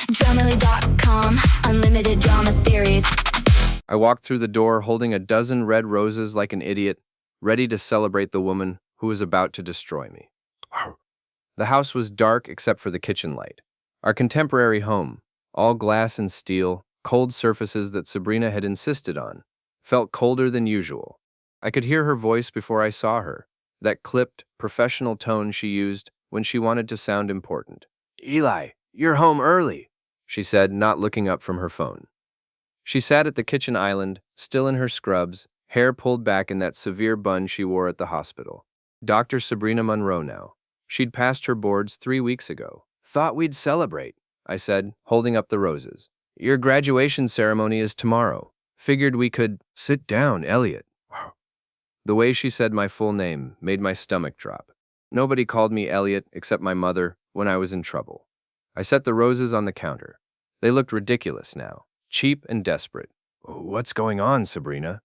Dramily.com, unlimited drama series. I walked through the door holding a dozen red roses like an idiot, ready to celebrate the woman who was about to destroy me. The house was dark except for the kitchen light. Our contemporary home, all glass and steel, cold surfaces that Sabrina had insisted on, felt colder than usual. I could hear her voice before I saw her, that clipped, professional tone she used when she wanted to sound important. "Eli, you're home early," she said, not looking up from her phone. She sat at the kitchen island, still in her scrubs, hair pulled back in that severe bun she wore at the hospital. Dr. Sabrina Monroe now. She'd passed her boards 3 weeks ago. "Thought we'd celebrate," I said, holding up the roses. "Your graduation ceremony is tomorrow. Figured we could sit down, Elliot." The way she said my full name made my stomach drop. Nobody called me Elliot except my mother when I was in trouble. I set the roses on the counter. They looked ridiculous now, cheap and desperate. "What's going on, Sabrina?"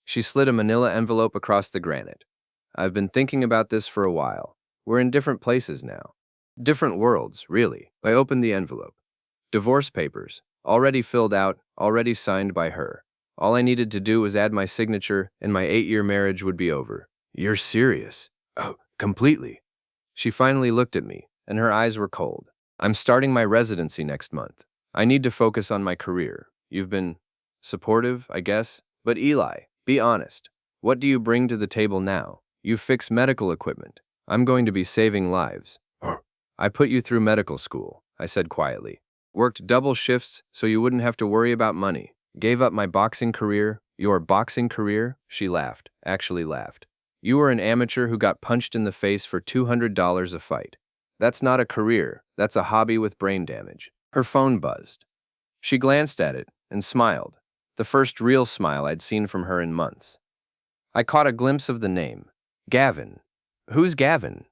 She slid a manila envelope across the granite. "I've been thinking about this for a while. We're in different places now. Different worlds, really." I opened the envelope. Divorce papers, already filled out, already signed by her. All I needed to do was add my signature, and my 8-year marriage would be over. "You're serious?" "Oh, completely." She finally looked at me, and her eyes were cold. "I'm starting my residency next month. I need to focus on my career. You've been supportive, I guess. But Eli, be honest. What do you bring to the table now? You fix medical equipment. I'm going to be saving lives." "I put you through medical school," I said quietly. "Worked double shifts so you wouldn't have to worry about money. Gave up my boxing career." "Your boxing career?" She laughed, actually laughed. "You were an amateur who got punched in the face for $200 a fight. That's not a career, that's a hobby with brain damage." Her phone buzzed. She glanced at it and smiled, the first real smile I'd seen from her in months. I caught a glimpse of the name. Gavin. "Who's Gavin?"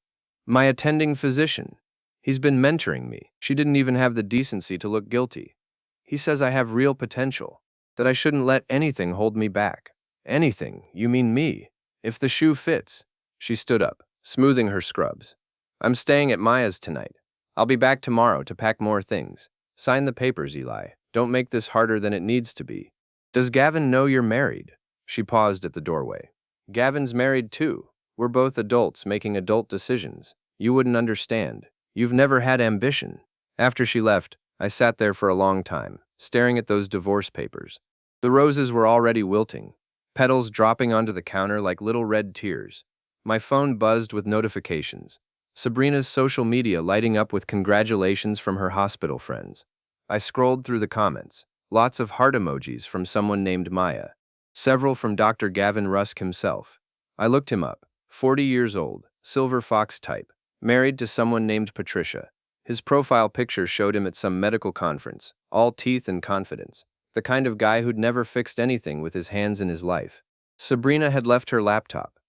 "My attending physician. He's been mentoring me." She didn't even have the decency to look guilty. "He says I have real potential, that I shouldn't let anything hold me back." "Anything? You mean me? If the shoe fits." She stood up, smoothing her scrubs. "I'm staying at Maya's tonight. I'll be back tomorrow to pack more things. Sign the papers, Eli. Don't make this harder than it needs to be." "Does Gavin know you're married?" She paused at the doorway. "Gavin's married too. We're both adults making adult decisions. You wouldn't understand. You've never had ambition." After she left, I sat there for a long time, staring at those divorce papers. The roses were already wilting, petals dropping onto the counter like little red tears. My phone buzzed with notifications. Sabrina's social media lighting up with congratulations from her hospital friends. I scrolled through the comments. Lots of heart emojis from someone named Maya. Several from Dr. Gavin Rusk himself. I looked him up. 40 years old, silver fox type, married to someone named Patricia. His profile picture showed him at some medical conference, all teeth and confidence. The kind of guy who'd never fixed anything with his hands in his life. Sabrina had left her laptop.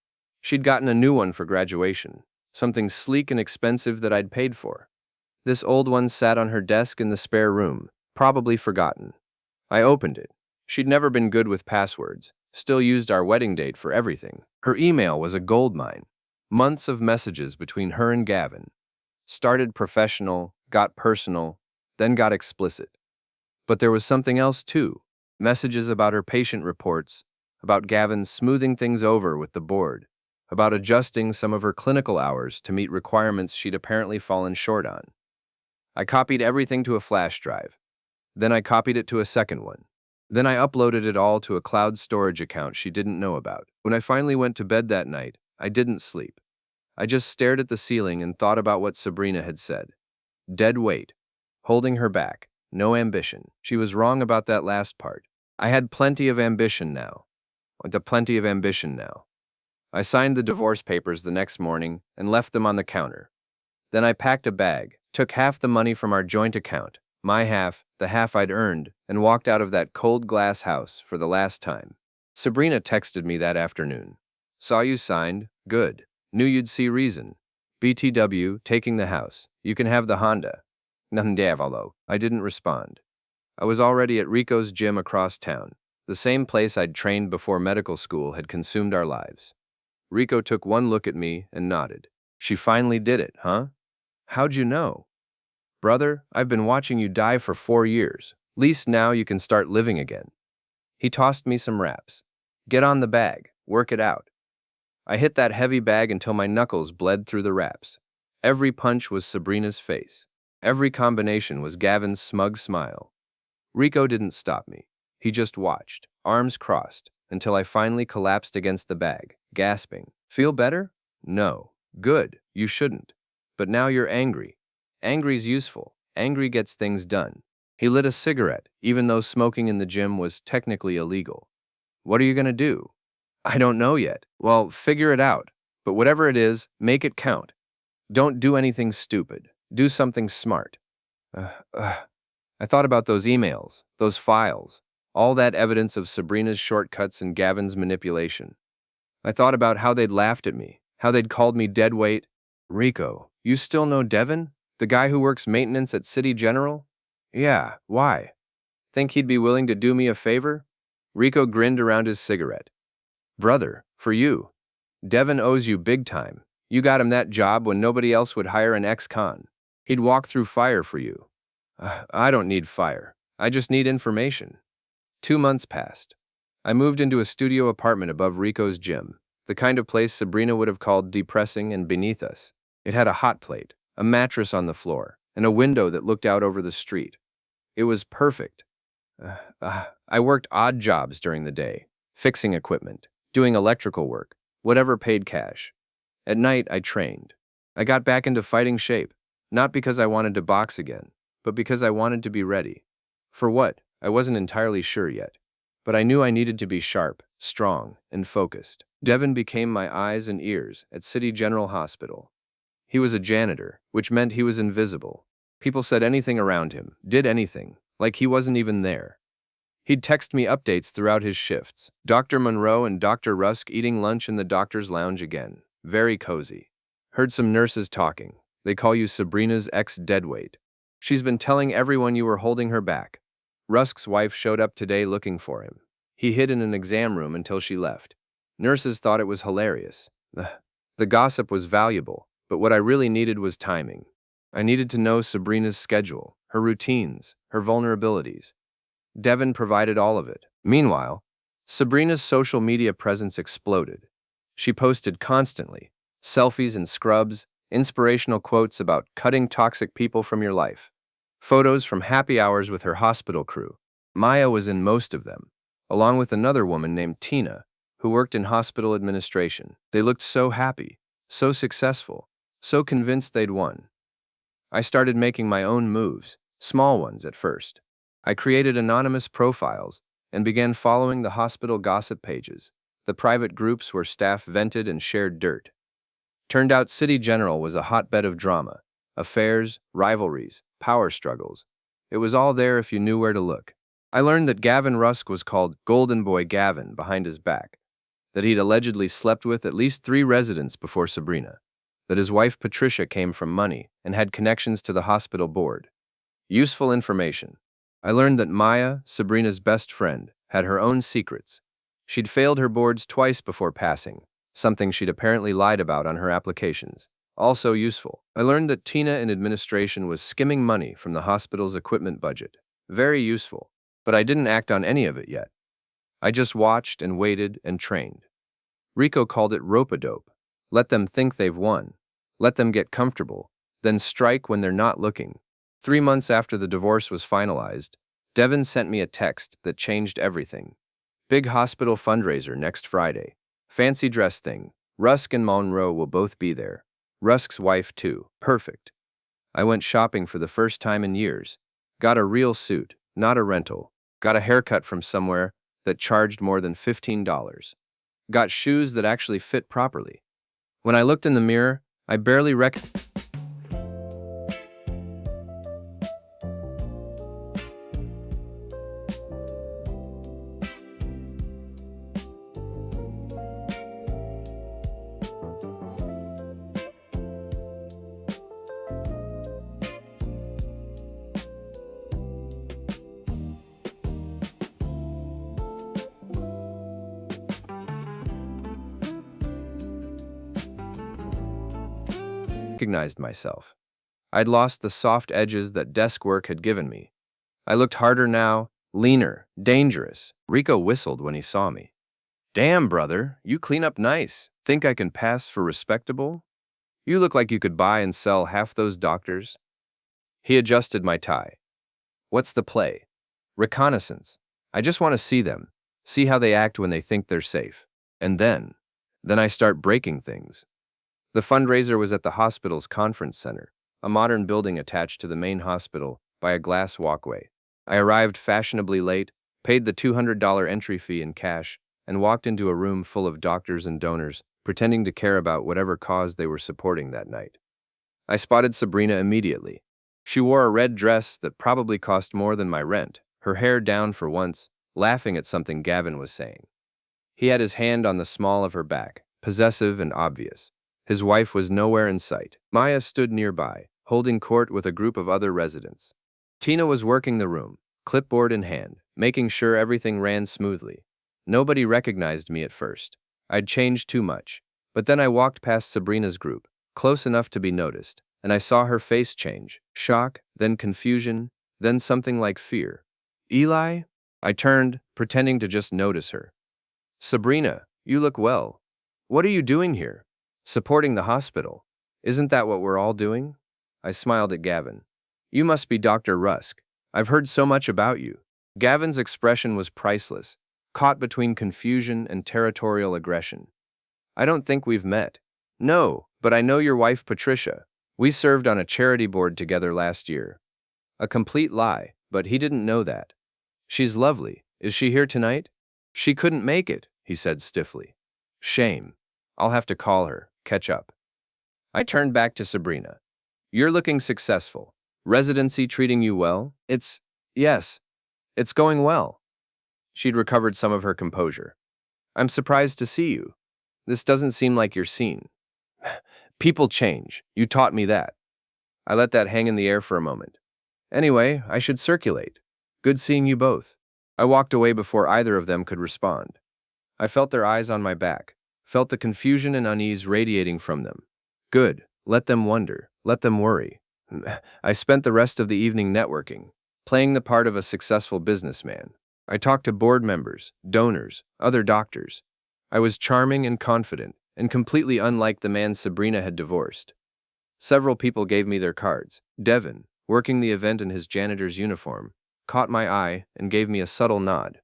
She'd gotten a new one for graduation, something sleek and expensive that I'd paid for. This old one sat on her desk in the spare room, probably forgotten. I opened it. She'd never been good with passwords, still used our wedding date for everything. Her email was a goldmine. Months of messages between her and Gavin. Started professional, got personal, then got explicit. But there was something else too. Messages about her patient reports, about Gavin smoothing things over with the board, about adjusting some of her clinical hours to meet requirements she'd apparently fallen short on. I copied everything to a flash drive. Then I copied it to a second one. Then I uploaded it all to a cloud storage account she didn't know about. When I finally went to bed that night, I didn't sleep. I just stared at the ceiling and thought about what Sabrina had said. Dead weight. Holding her back. No ambition. She was wrong about that last part. I had plenty of ambition now. Plenty of ambition now. I signed the divorce papers the next morning and left them on the counter. Then I packed a bag, took half the money from our joint account, my half, the half I'd earned, and walked out of that cold glass house for the last time. Sabrina texted me that afternoon. "Saw you signed. Good. Knew you'd see reason. BTW, taking the house. You can have the Honda." Ndavalo. I didn't respond. I was already at Rico's gym across town. The same place I'd trained before medical school had consumed our lives. Rico took one look at me and nodded. "She finally did it, huh? How'd you know?" Brother, I've been watching you die for 4 years. Least now you can start living again. He tossed me some wraps. Get on the bag, work it out. I hit that heavy bag until my knuckles bled through the wraps. Every punch was Sabrina's face. Every combination was Gavin's smug smile. Rico didn't stop me. He just watched, arms crossed, until I finally collapsed against the bag, gasping. Feel better? No. Good, you shouldn't. But now you're angry. Angry's useful. Angry gets things done. He lit a cigarette, even though smoking in the gym was technically illegal. What are you gonna do? I don't know yet. Well, figure it out. But whatever it is, make it count. Don't do anything stupid. Do something smart. Uh, uh. I thought about those emails, those files, all that evidence of Sabrina's shortcuts and Gavin's manipulation. I thought about how they'd laughed at me, how they'd called me deadweight. Rico, you still know Devin? The guy who works maintenance at City General? Yeah, why? Think he'd be willing to do me a favor? Rico grinned around his cigarette. Brother, for you. Devin owes you big time. You got him that job when nobody else would hire an ex-con. He'd walk through fire for you. I don't need fire. I just need information. 2 months passed. I moved into a studio apartment above Rico's gym, the kind of place Sabrina would have called depressing and beneath us. It had a hot plate, a mattress on the floor, and a window that looked out over the street. It was perfect. I worked odd jobs during the day, fixing equipment, doing electrical work, whatever paid cash. At night, I trained. I got back into fighting shape, not because I wanted to box again, but because I wanted to be ready. For what? I wasn't entirely sure yet. But I knew I needed to be sharp, strong, and focused. Devin became my eyes and ears at City General Hospital. He was a janitor, which meant he was invisible. People said anything around him, did anything, like he wasn't even there. He'd text me updates throughout his shifts. Dr. Monroe and Dr. Rusk eating lunch in the doctor's lounge again. Very cozy. Heard some nurses talking. They call you Sabrina's ex-deadweight. She's been telling everyone you were holding her back. Rusk's wife showed up today looking for him. He hid in an exam room until she left. Nurses thought it was hilarious. The gossip was valuable, but what I really needed was timing. I needed to know Sabrina's schedule, her routines, her vulnerabilities. Devin provided all of it. Meanwhile, Sabrina's social media presence exploded. She posted constantly, selfies and scrubs, inspirational quotes about cutting toxic people from your life. Photos from happy hours with her hospital crew. Maya was in most of them, along with another woman named Tina, who worked in hospital administration. They looked so happy, so successful, so convinced they'd won. I started making my own moves, small ones at first. I created anonymous profiles and began following the hospital gossip pages, the private groups where staff vented and shared dirt. Turned out City General was a hotbed of drama, affairs, rivalries, power struggles. It was all there if you knew where to look. I learned that Gavin Rusk was called Golden Boy Gavin behind his back, that he'd allegedly slept with at least 3 residents before Sabrina, that his wife Patricia came from money and had connections to the hospital board. Useful information. I learned that Maya, Sabrina's best friend, had her own secrets. She'd failed her boards twice before passing, something she'd apparently lied about on her applications. Also useful. I learned that Tina in administration was skimming money from the hospital's equipment budget. Very useful. But I didn't act on any of it yet. I just watched and waited and trained. Rico called it rope-a-dope. Let them think they've won. Let them get comfortable. Then strike when they're not looking. 3 months after the divorce was finalized, Devin sent me a text that changed everything. Big hospital fundraiser next Friday. Fancy dress thing. Rusk and Monroe will both be there. Rusk's wife too. Perfect. I went shopping for the first time in years. Got a real suit, not a rental. Got a haircut from somewhere that charged more than $15. Got shoes that actually fit properly. When I looked in the mirror, I barely recognized myself. I'd lost the soft edges that desk work had given me. I looked harder now, leaner, dangerous. Rico whistled when he saw me. Damn, brother, you clean up nice. Think I can pass for respectable? You look like you could buy and sell half those doctors. He adjusted my tie. What's the play? Reconnaissance. I just want to see them, see how they act when they think they're safe. And then I start breaking things. The fundraiser was at the hospital's conference center, a modern building attached to the main hospital by a glass walkway. I arrived fashionably late, paid the $200 entry fee in cash, and walked into a room full of doctors and donors, pretending to care about whatever cause they were supporting that night. I spotted Sabrina immediately. She wore a red dress that probably cost more than my rent, her hair down for once, laughing at something Gavin was saying. He had his hand on the small of her back, possessive and obvious. His wife was nowhere in sight. Maya stood nearby, holding court with a group of other residents. Tina was working the room, clipboard in hand, making sure everything ran smoothly. Nobody recognized me at first. I'd changed too much. But then I walked past Sabrina's group, close enough to be noticed, and I saw her face change. Shock, then confusion, then something like fear. Eli? I turned, pretending to just notice her. Sabrina, you look well. What are you doing here? Supporting the hospital. Isn't that what we're all doing? I smiled at Gavin. You must be Dr. Rusk. I've heard so much about you. Gavin's expression was priceless, caught between confusion and territorial aggression. I don't think we've met. No, but I know your wife Patricia. We served on a charity board together last year. A complete lie, but he didn't know that. She's lovely. Is she here tonight? She couldn't make it, he said stiffly. Shame. I'll have to call her, catch up. I turned back to Sabrina. You're looking successful. Residency treating you well? Yes, it's going well. She'd recovered some of her composure. I'm surprised to see you. This doesn't seem like your scene. People change. You taught me that. I let that hang in the air for a moment. Anyway, I should circulate. Good seeing you both. I walked away before either of them could respond. I felt their eyes on my back, felt the confusion and unease radiating from them. Good. Let them wonder. Let them worry. I spent the rest of the evening networking, playing the part of a successful businessman. I talked to board members, donors, other doctors. I was charming and confident, and completely unlike the man Sabrina had divorced. Several people gave me their cards. Devin, working the event in his janitor's uniform, caught my eye and gave me a subtle nod.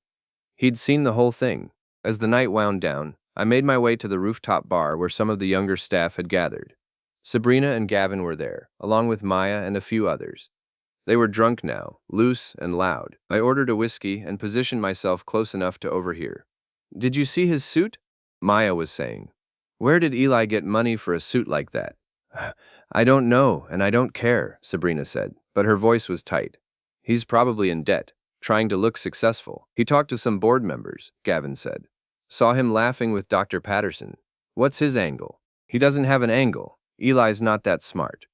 He'd seen the whole thing. As the night wound down, I made my way to the rooftop bar where some of the younger staff had gathered. Sabrina and Gavin were there, along with Maya and a few others. They were drunk now, loose and loud. I ordered a whiskey and positioned myself close enough to overhear. Did you see his suit? Maya was saying. Where did Eli get money for a suit like that? I don't know, and I don't care, Sabrina said, but her voice was tight. He's probably in debt, trying to look successful. He talked to some board members, Gavin said. Saw him laughing with Dr. Patterson. What's his angle? He doesn't have an angle. Eli's not that smart.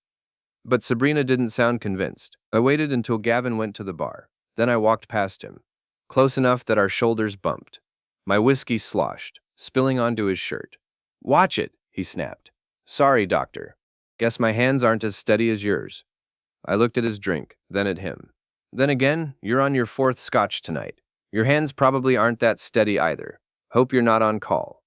But Sabrina didn't sound convinced. I waited until Gavin went to the bar. Then I walked past him, close enough that our shoulders bumped. My whiskey sloshed, spilling onto his shirt. Watch it, he snapped. Sorry, doctor. Guess my hands aren't as steady as yours. I looked at his drink, then at him. Then again, you're on your fourth scotch tonight. Your hands probably aren't that steady either. Hope you're not on call.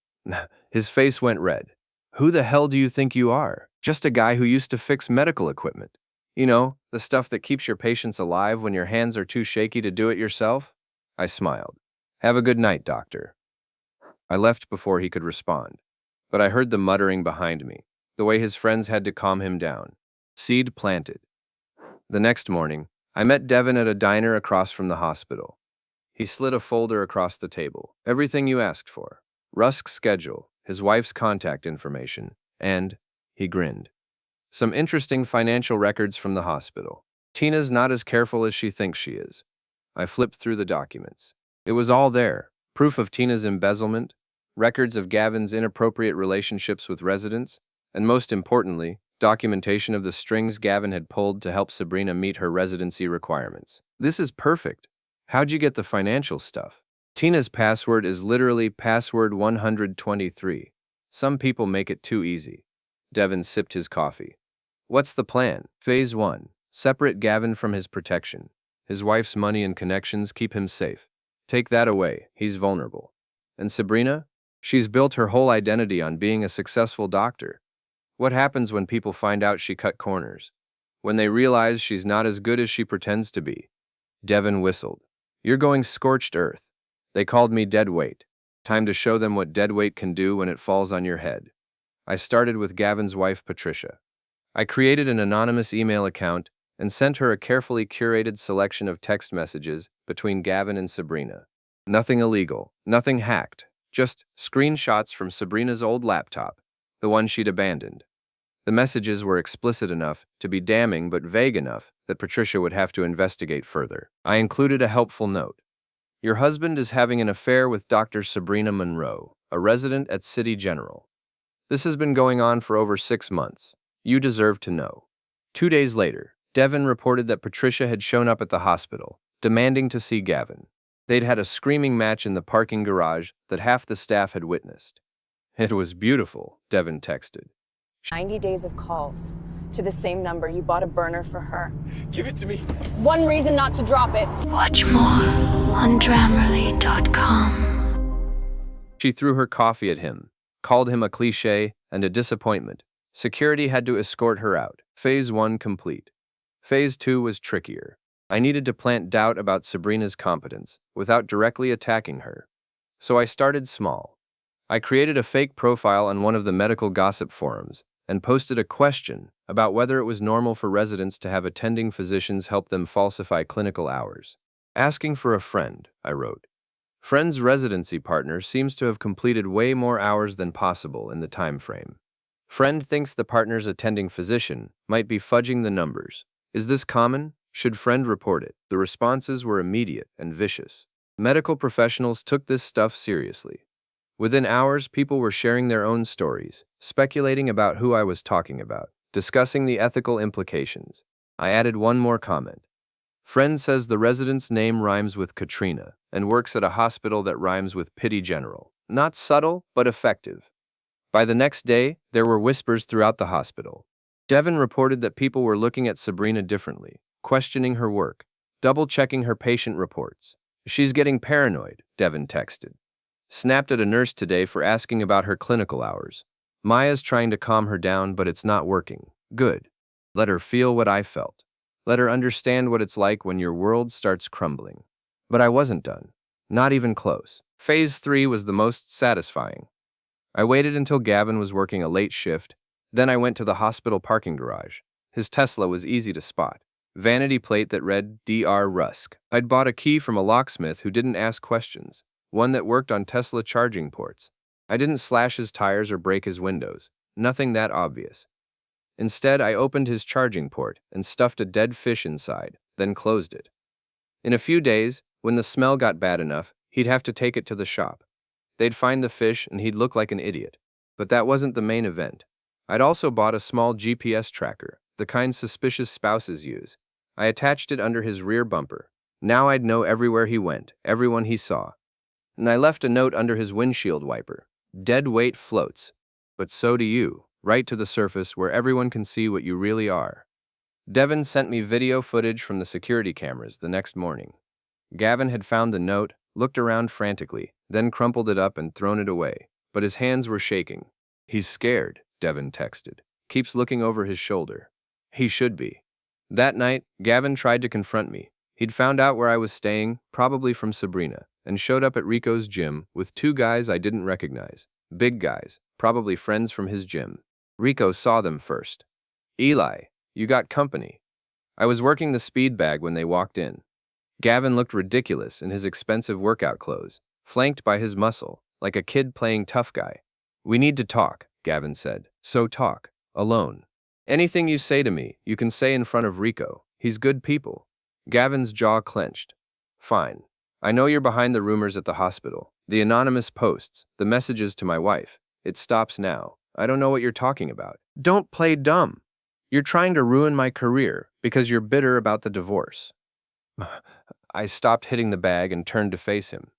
His face went red. Who the hell do you think you are? Just a guy who used to fix medical equipment. You know, the stuff that keeps your patients alive when your hands are too shaky to do it yourself? I smiled. Have a good night, doctor. I left before he could respond. But I heard the muttering behind me, the way his friends had to calm him down. Seed planted. The next morning, I met Devin at a diner across from the hospital. He slid a folder across the table. Everything you asked for. Rusk's schedule, his wife's contact information, and, he grinned, some interesting financial records from the hospital. Tina's not as careful as she thinks she is. I flipped through the documents. It was all there. Proof of Tina's embezzlement, records of Gavin's inappropriate relationships with residents, and most importantly, documentation of the strings Gavin had pulled to help Sabrina meet her residency requirements. This is perfect. How'd you get the financial stuff? Tina's password is literally password 123. Some people make it too easy. Devin sipped his coffee. What's the plan? Phase 1. Separate Gavin from his protection. His wife's money and connections keep him safe. Take that away, he's vulnerable. And Sabrina? She's built her whole identity on being a successful doctor. What happens when people find out she cut corners? When they realize she's not as good as she pretends to be? Devin whistled. You're going scorched earth. They called me dead weight. Time to show them what dead weight can do when it falls on your head. I started with Gavin's wife, Patricia. I created an anonymous email account and sent her a carefully curated selection of text messages between Gavin and Sabrina. Nothing illegal, nothing hacked, just screenshots from Sabrina's old laptop, the one she'd abandoned. The messages were explicit enough to be damning but vague enough that Patricia would have to investigate further. I included a helpful note. Your husband is having an affair with Dr. Sabrina Monroe, a resident at City General. This has been going on for over 6 months. You deserve to know. 2 days later, Devin reported that Patricia had shown up at the hospital, demanding to see Gavin. They'd had a screaming match in the parking garage that half the staff had witnessed. It was beautiful, Devin texted. 90 days of calls to the same number. You bought a burner for her. Give it to me. One reason not to drop it. Watch more on Grammarly.com. She threw her coffee at him, called him a cliché and a disappointment. Security had to escort her out. Phase 1 complete. Phase 2 was trickier. I needed to plant doubt about Sabrina's competence without directly attacking her. So I started small. I created a fake profile on one of the medical gossip forums and posted a question about whether it was normal for residents to have attending physicians help them falsify clinical hours. Asking for a friend, I wrote. Friend's residency partner seems to have completed way more hours than possible in the time frame. Friend thinks the partner's attending physician might be fudging the numbers. Is this common? Should friend report it? The responses were immediate and vicious. Medical professionals took this stuff seriously. Within hours, people were sharing their own stories, speculating about who I was talking about, discussing the ethical implications. I added one more comment. Friend says the resident's name rhymes with Katrina and works at a hospital that rhymes with Pity General. Not subtle, but effective. By the next day, there were whispers throughout the hospital. Devin reported that people were looking at Sabrina differently, questioning her work, double-checking her patient reports. She's getting paranoid, Devin texted. Snapped at a nurse today for asking about her clinical hours. Maya's trying to calm her down, but it's not working. Good. Let her feel what I felt. Let her understand what it's like when your world starts crumbling. But I wasn't done. Not even close. Phase 3 was the most satisfying. I waited until Gavin was working a late shift. Then I went to the hospital parking garage. His Tesla was easy to spot. Vanity plate that read Dr. Rusk. I'd bought a key from a locksmith who didn't ask questions. One that worked on Tesla charging ports. I didn't slash his tires or break his windows. Nothing that obvious. Instead, I opened his charging port and stuffed a dead fish inside, then closed it. In a few days, when the smell got bad enough, he'd have to take it to the shop. They'd find the fish and he'd look like an idiot. But that wasn't the main event. I'd also bought a small GPS tracker, the kind suspicious spouses use. I attached it under his rear bumper. Now I'd know everywhere he went, everyone he saw. And I left a note under his windshield wiper. Dead weight floats. But so do you, right to the surface where everyone can see what you really are. Devin sent me video footage from the security cameras the next morning. Gavin had found the note, looked around frantically, then crumpled it up and thrown it away. But his hands were shaking. He's scared, Devin texted. Keeps looking over his shoulder. He should be. That night, Gavin tried to confront me. He'd found out where I was staying, probably from Sabrina, and showed up at Rico's gym with 2 guys I didn't recognize. Big guys, probably friends from his gym. Rico saw them first. Eli, you got company. I was working the speed bag when they walked in. Gavin looked ridiculous in his expensive workout clothes, flanked by his muscle, like a kid playing tough guy. We need to talk, Gavin said. So talk. Alone. Anything you say to me, you can say in front of Rico. He's good people. Gavin's jaw clenched. Fine. I know you're behind the rumors at the hospital. The anonymous posts, the messages to my wife. It stops now. I don't know what you're talking about. Don't play dumb. You're trying to ruin my career because you're bitter about the divorce. I stopped hitting the bag and turned to face him.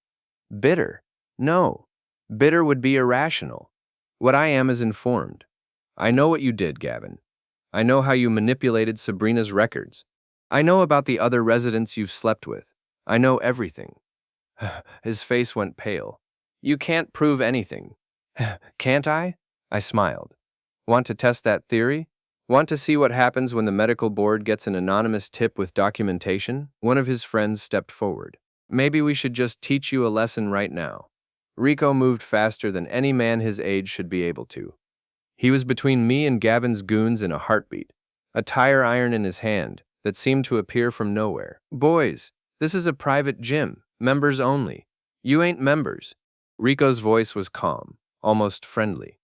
Bitter? No. Bitter would be irrational. What I am is informed. I know what you did, Gavin. I know how you manipulated Sabrina's records. I know about the other residents you've slept with. I know everything. His face went pale. You can't prove anything. Can't I? I smiled. Want to test that theory? Want to see what happens when the medical board gets an anonymous tip with documentation? One of his friends stepped forward. Maybe we should just teach you a lesson right now. Rico moved faster than any man his age should be able to. He was between me and Gavin's goons in a heartbeat, a tire iron in his hand that seemed to appear from nowhere. Boys, this is a private gym, members only. You ain't members. Rico's voice was calm, almost friendly.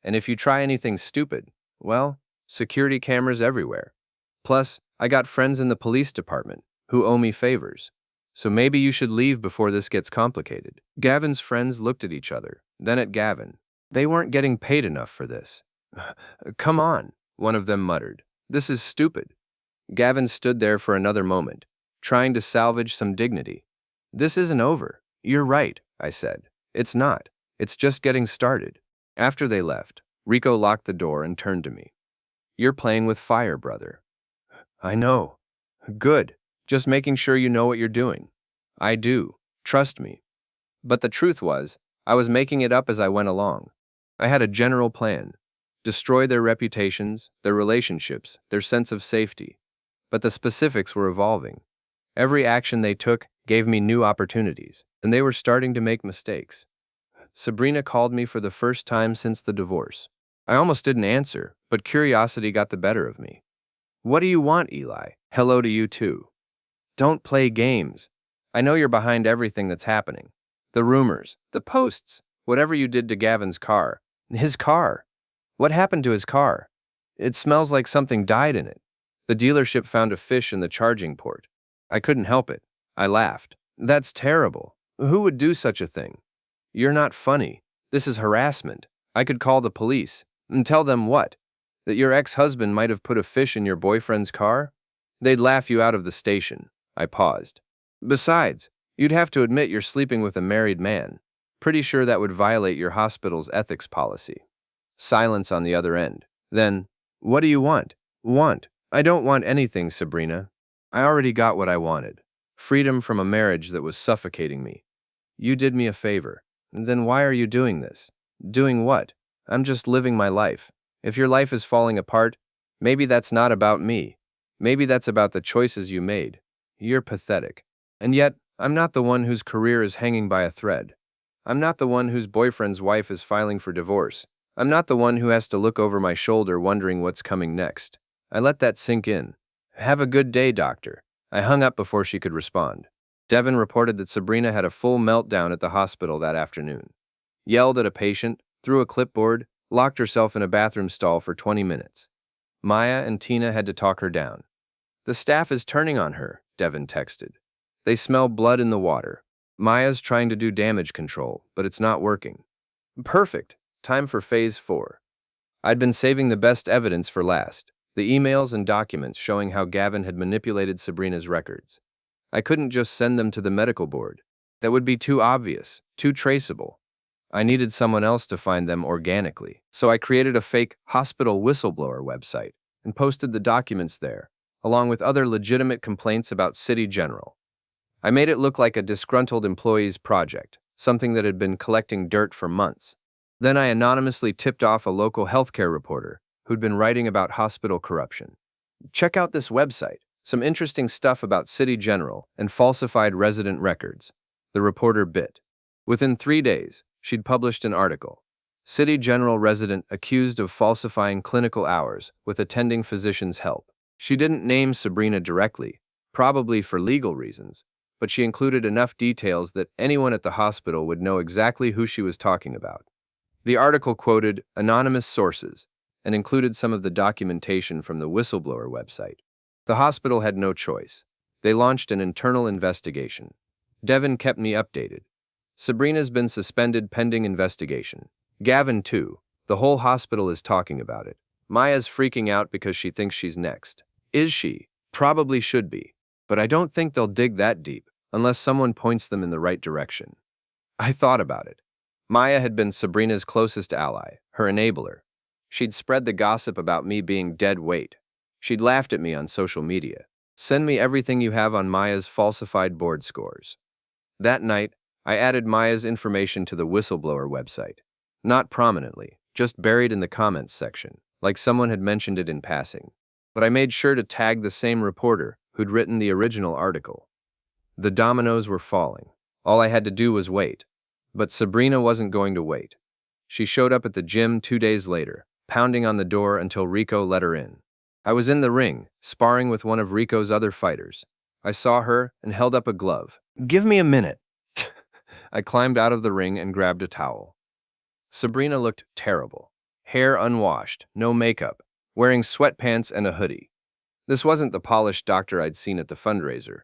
And if you try anything stupid, well, security cameras everywhere. Plus, I got friends in the police department who owe me favors. So maybe you should leave before this gets complicated. Gavin's friends looked at each other, then at Gavin. They weren't getting paid enough for this. Come on, one of them muttered. This is stupid. Gavin stood there for another moment, trying to salvage some dignity. This isn't over. You're right, I said. It's not. It's just getting started. After they left, Rico locked the door and turned to me. You're playing with fire, brother. I know. Good. Just making sure you know what you're doing. I do. Trust me. But the truth was, I was making it up as I went along. I had a general plan. Destroy their reputations, their relationships, their sense of safety. But the specifics were evolving. Every action they took gave me new opportunities, and they were starting to make mistakes. Sabrina called me for the first time since the divorce. I almost didn't answer, but curiosity got the better of me. What do you want, Eli? Hello to you too. Don't play games. I know you're behind everything that's happening. The rumors, the posts, whatever you did to Gavin's car. His car. What happened to his car? It smells like something died in it. The dealership found a fish in the charging port. I couldn't help it. I laughed. That's terrible. Who would do such a thing? You're not funny. This is harassment. I could call the police. And tell them what? That your ex-husband might have put a fish in your boyfriend's car? They'd laugh you out of the station. I paused. Besides, you'd have to admit you're sleeping with a married man. Pretty sure that would violate your hospital's ethics policy. Silence on the other end. Then, what do you want? Want? I don't want anything, Sabrina. I already got what I wanted. Freedom from a marriage that was suffocating me. You did me a favor. Then why are you doing this? Doing what? I'm just living my life. If your life is falling apart, maybe that's not about me. Maybe that's about the choices you made. You're pathetic. And yet, I'm not the one whose career is hanging by a thread. I'm not the one whose boyfriend's wife is filing for divorce. I'm not the one who has to look over my shoulder wondering what's coming next. I let that sink in. Have a good day, doctor. I hung up before she could respond. Devin reported that Sabrina had a full meltdown at the hospital that afternoon. Yelled at a patient, threw a clipboard, locked herself in a bathroom stall for 20 minutes. Maya and Tina had to talk her down. The staff is turning on her, Devin texted. They smell blood in the water. Maya's trying to do damage control, but it's not working. Perfect. Time for phase 4. I'd been saving the best evidence for last. The emails and documents showing how Gavin had manipulated Sabrina's records. I couldn't just send them to the medical board. That would be too obvious, too traceable. I needed someone else to find them organically. So I created a fake hospital whistleblower website and posted the documents there, along with other legitimate complaints about City General. I made it look like a disgruntled employee's project, something that had been collecting dirt for months. Then I anonymously tipped off a local healthcare reporter who'd been writing about hospital corruption. Check out this website. Some interesting stuff about City General and falsified resident records. The reporter bit. Within 3 days, she'd published an article. City General resident accused of falsifying clinical hours with attending physician's help. She didn't name Sabrina directly, probably for legal reasons, but she included enough details that anyone at the hospital would know exactly who she was talking about. The article quoted anonymous sources and included some of the documentation from the whistleblower website. The hospital had no choice. They launched an internal investigation. Devin kept me updated. Sabrina's been suspended pending investigation. Gavin too. The whole hospital is talking about it. Maya's freaking out because she thinks she's next. Is she? Probably should be. But I don't think they'll dig that deep unless someone points them in the right direction. I thought about it. Maya had been Sabrina's closest ally, her enabler. She'd spread the gossip about me being dead weight. She'd laughed at me on social media. Send me everything you have on Maya's falsified board scores. That night, I added Maya's information to the whistleblower website. Not prominently, just buried in the comments section, like someone had mentioned it in passing. But I made sure to tag the same reporter who'd written the original article. The dominoes were falling. All I had to do was wait. But Sabrina wasn't going to wait. She showed up at the gym 2 days later, pounding on the door until Rico let her in. I was in the ring, sparring with one of Rico's other fighters. I saw her and held up a glove. "Give me a minute." I climbed out of the ring and grabbed a towel. Sabrina looked terrible. Hair unwashed, no makeup, wearing sweatpants and a hoodie. This wasn't the polished doctor I'd seen at the fundraiser.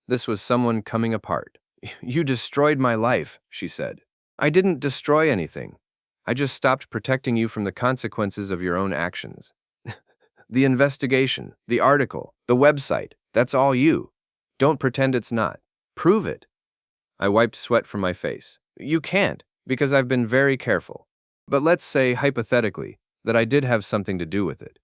This was someone coming apart. "You destroyed my life," she said. "I didn't destroy anything. I just stopped protecting you from the consequences of your own actions. The investigation, the article, the website, that's all you. Don't pretend it's not. Prove it." I wiped sweat from my face. "You can't, because I've been very careful. But let's say, hypothetically, that I did have something to do with it.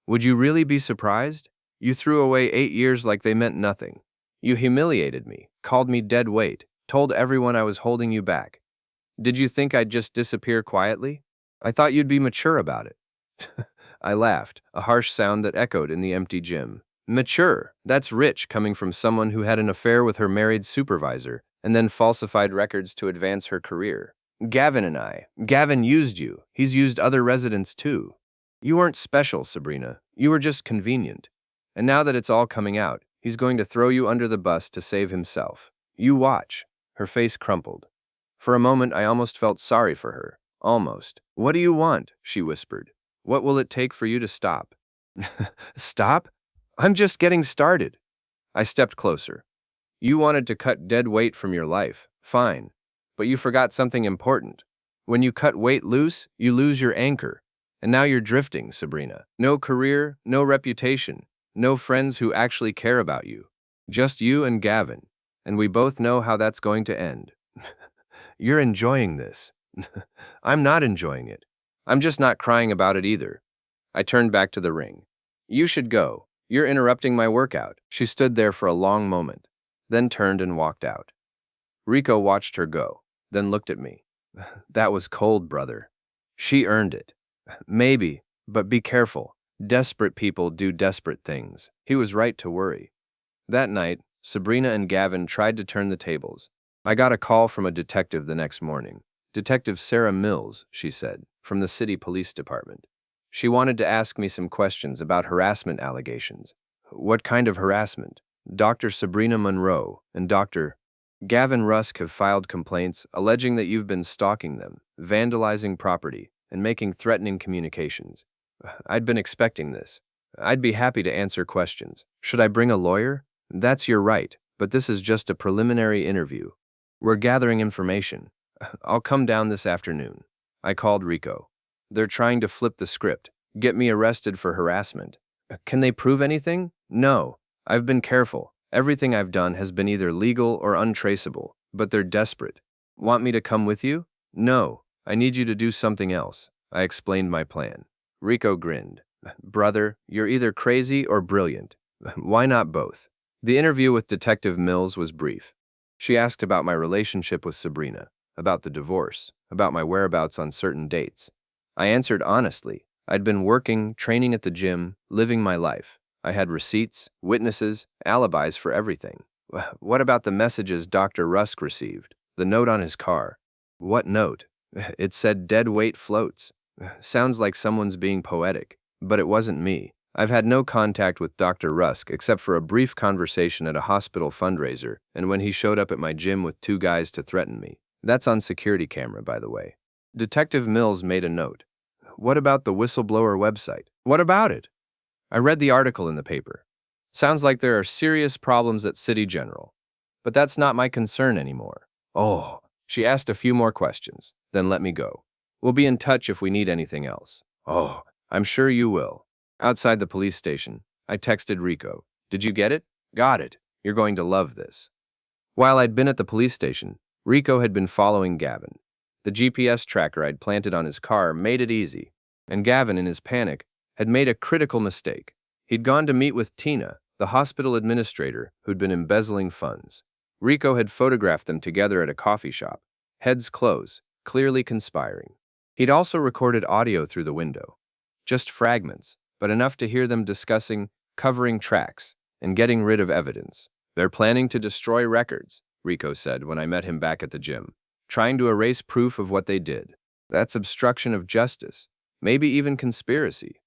Would you really be surprised? You threw away 8 years like they meant nothing. You humiliated me, called me dead weight, told everyone I was holding you back. Did you think I'd just disappear quietly? I thought you'd be mature about it." I laughed, a harsh sound that echoed in the empty gym. Mature, that's rich coming from someone who had an affair with her married supervisor and then falsified records to advance her career. Gavin used you. He's used other residents too. You weren't special, Sabrina. You were just convenient. And now that it's all coming out, he's going to throw you under the bus to save himself. You watch. Her face crumpled. For a moment, I almost felt sorry for her. Almost. "What do you want?" she whispered. "What will it take for you to stop?" Stop? I'm just getting started. I stepped closer. "You wanted to cut dead weight from your life. Fine. But you forgot something important. When you cut weight loose, you lose your anchor. And now you're drifting, Sabrina. No career, no reputation, no friends who actually care about you. Just you and Gavin. And we both know how that's going to end." "You're enjoying this." "I'm not enjoying it. I'm just not crying about it either." I turned back to the ring. "You should go. You're interrupting my workout." She stood there for a long moment, then turned and walked out. Rico watched her go, then looked at me. "That was cold, brother. She earned it." "Maybe, but be careful. Desperate people do desperate things." He was right to worry. That night, Sabrina and Gavin tried to turn the tables. I got a call from a detective the next morning. Detective Sarah Mills, she said, from the city police department. She wanted to ask me some questions about harassment allegations. "What kind of harassment?" "Dr. Sabrina Monroe and Dr. Gavin Rusk have filed complaints alleging that you've been stalking them, vandalizing property, and making threatening communications." I'd been expecting this. "I'd be happy to answer questions. Should I bring a lawyer?" "That's your right, but this is just a preliminary interview. We're gathering information. I'll come down this afternoon." I called Rico. "They're trying to flip the script, get me arrested for harassment." "Can they prove anything?" "No. I've been careful. Everything I've done has been either legal or untraceable, but they're desperate." "Want me to come with you?" "No. I need you to do something else." I explained my plan. Rico grinned. "Brother, you're either crazy or brilliant. Why not both?" The interview with Detective Mills was brief. She asked about my relationship with Sabrina, about the divorce, about my whereabouts on certain dates. I answered honestly. I'd been working, training at the gym, living my life. I had receipts, witnesses, alibis for everything. "What about the messages Dr. Rusk received? The note on his car?" "What note?" "It said dead weight floats." Sounds like someone's being poetic, but it wasn't me. I've had no contact with Dr. Rusk except for a brief conversation at a hospital fundraiser and when he showed up at my gym with 2 guys to threaten me. That's on security camera, by the way. Detective Mills made a note. "What about the whistleblower website?" "What about it?" "I read the article in the paper. Sounds like there are serious problems at City General. But that's not my concern anymore." "Oh." She asked a few more questions, then let me go. "We'll be in touch if we need anything else." "Oh, I'm sure you will." Outside the police station, I texted Rico. "Did you get it?" "Got it. You're going to love this." While I'd been at the police station, Rico had been following Gavin. The GPS tracker I'd planted on his car made it easy. And Gavin, in his panic, had made a critical mistake. He'd gone to meet with Tina, the hospital administrator who'd been embezzling funds. Rico had photographed them together at a coffee shop, heads close, clearly conspiring. He'd also recorded audio through the window. Just fragments, but enough to hear them discussing covering tracks and getting rid of evidence. They're planning to destroy records, Rico said when I met him back at the gym, trying to erase proof of what they did. That's obstruction of justice, maybe even conspiracy.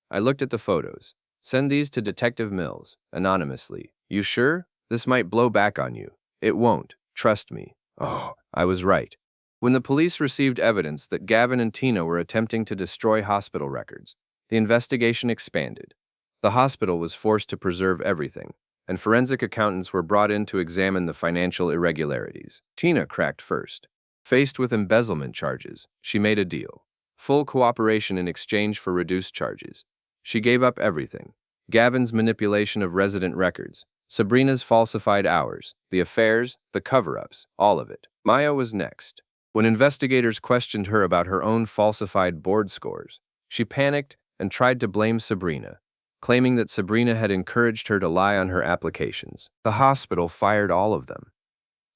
I looked at the photos. Send these to Detective Mills, anonymously. You sure? This might blow back on you. It won't. Trust me. Oh, I was right. When the police received evidence that Gavin and Tina were attempting to destroy hospital records, the investigation expanded. The hospital was forced to preserve everything, and forensic accountants were brought in to examine the financial irregularities. Tina cracked first. Faced with embezzlement charges, she made a deal. Full cooperation in exchange for reduced charges. She gave up everything. Gavin's manipulation of resident records, Sabrina's falsified hours, the affairs, the cover-ups, all of it. Maya was next. When investigators questioned her about her own falsified board scores, she panicked and tried to blame Sabrina, claiming that Sabrina had encouraged her to lie on her applications. The hospital fired all of them.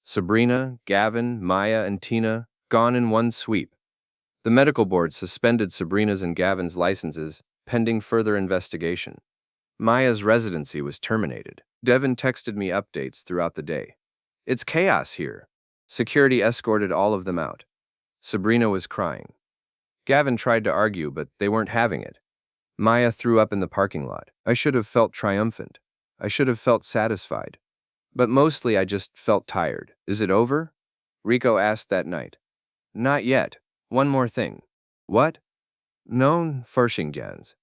Sabrina, Gavin, Maya, and Tina, gone in one sweep. The medical board suspended Sabrina's and Gavin's licenses pending further investigation. Maya's residency was terminated. Devin texted me updates throughout the day. It's chaos here. Security escorted all of them out. Sabrina was crying. Gavin tried to argue, but they weren't having it. Maya threw up in the parking lot. I should have felt triumphant. I should have felt satisfied. But mostly I just felt tired. Is it over? Rico asked that night. Not yet. One more thing. What? No, Forschingjans.